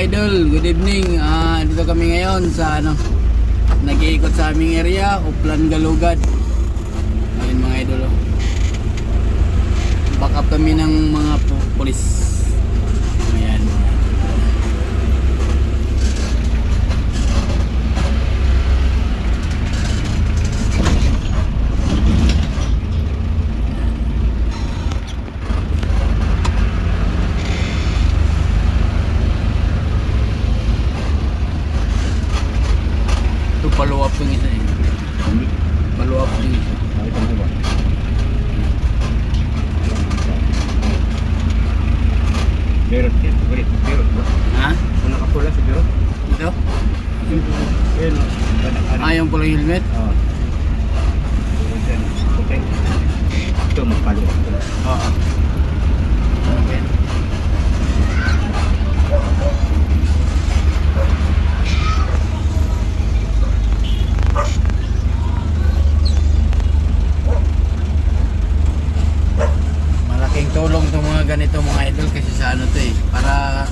idol, good evening. Dito kami ngayon sa nag-iikot sa aming area, Uplan Galugad. Ayun mga idol. Back up kami ng mga pulis. Ayan. Follow up yung isa eh. Follow up yung isa. Nakita mo ba? Birot yan. Birot ba? Ha? Kung nakapula si Birot? Ito? Yun o. Yung pala yung helmet? Oo. Okay. Ito magpalo. Oo. Okay. Malaking tulong itong mga ganito mga idol kasi sa to eh, para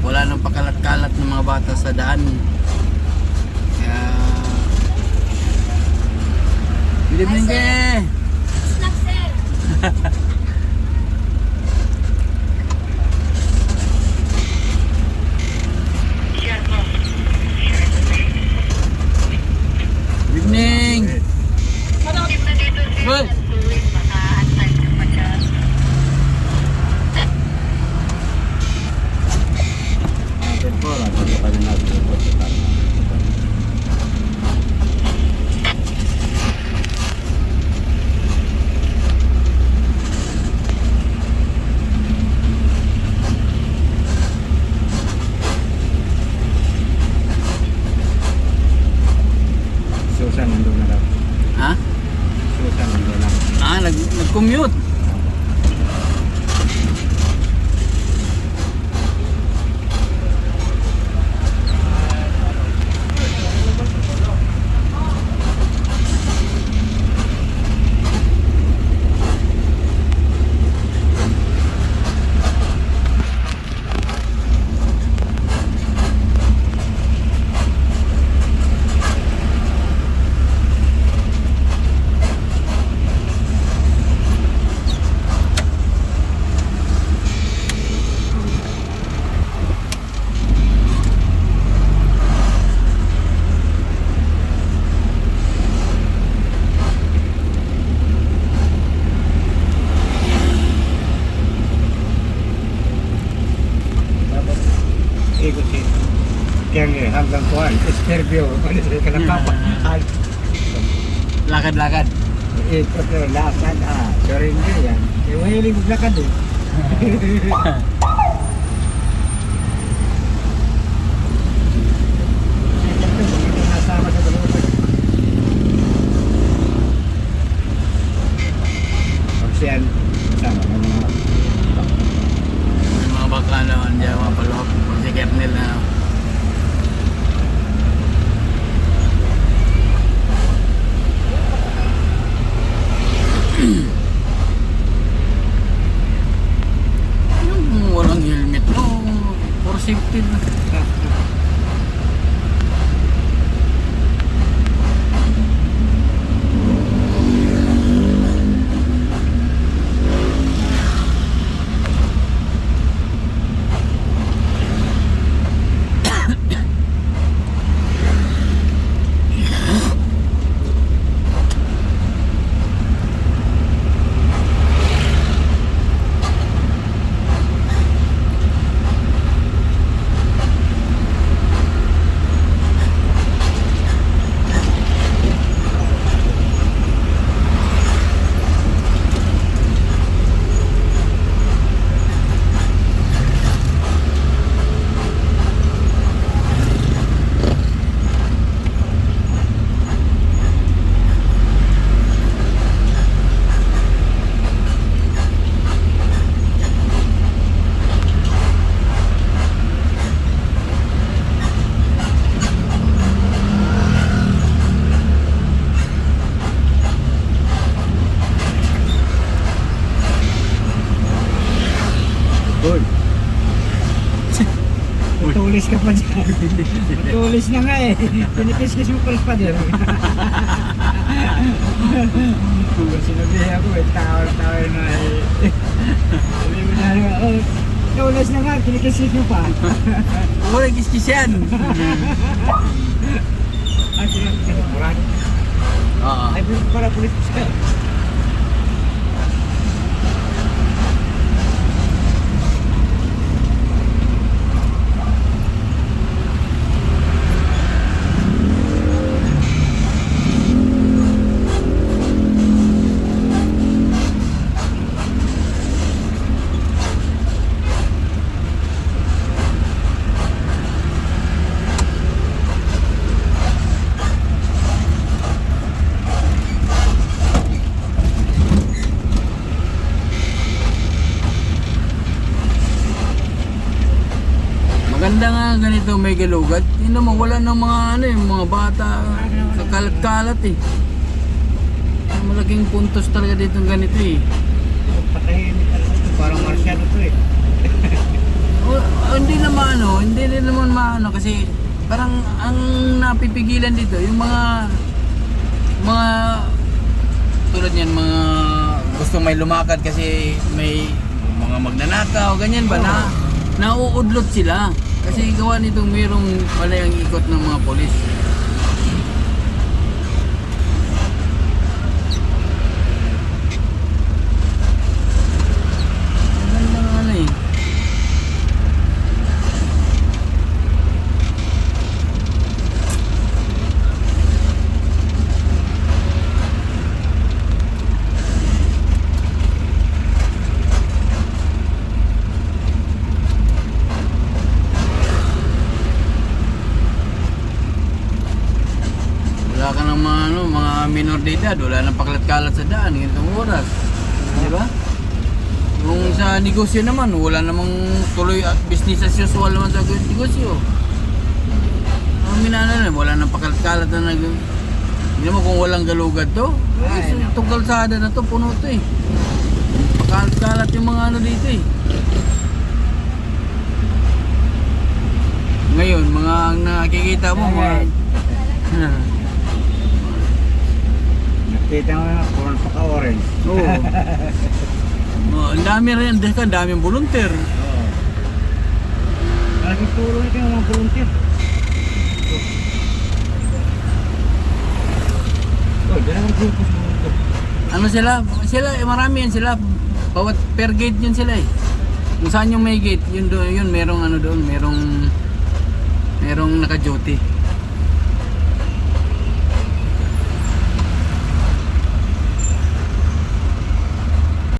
wala nang pakalat-kalat ng mga bata sa daan. Kaya good evening eh. Snack sir. Good evening. Well, Temporal. Ito pa rin natin. Susan nandun na daw. ha? Susan nandun na. Nag-commute. Ikot si Kaya hanggang kuhan. Interview. Ano sila ka napapakal. Lakad-lakad. Ikot na lakad. Sorry nyo yan. Mahilig maglakad eh. Nasama sa dalawa. Pag siyan, sama ng mga Yung mga baka naman dyan, mga palop. Si Kernel na yung walang helmet no, for safety na. Matulis ka pa dyan. Matulis na nga eh. Pinipis-kis mo pa din. Sinabihan ko eh, tao na eh. Sabi mo na, oh, tulis na nga, kinikis mo pa. Wala kiskis yan. Ay, kinapurado. Oo. Ay, para pulis ka. Maganda nga ganito may galugad. Hindi naman wala ng mga ano yung mga bata kakalat-kalat eh. Malaking puntos talaga dito ganito eh. Patayin talaga. Parang marsyado to eh. Hindi naman maano kasi parang ang napipigilan dito yung mga tulad niyan mga gusto may lumakad kasi may mga magnanakaw ganyan ba na nauudlot sila kasi gawa nitong mayroong palayang ikot ng mga polis. Maganda nga ano eh. Wala ka ng mga minor de edad, wala nang pakalat-kalat sa daan, ganitong oras. Di ba? Kung sa negosyo naman, wala namang tuloy at business as usual naman sa negosyo. Ang minana na, wala nang pakalat-kalat na hindi naman kung walang galugad to. Itong kalsada na to, puno to eh. Pakalat-kalat yung mga ano dito eh. Ngayon, mga ang nakikita mo, mga... Nakita mo na, puro paka-orange. Oo. Ang dami rin, ang daming volunteer. Oo. Malaking tulong ito yung mga volunteer. Oh, dyan ang grupo sa volunteer. Ano sila, marami yan sila. Bawat per gate yun sila eh. Kung saan yung may gate, yun doon, yun merong ano doon, merong naka-duty.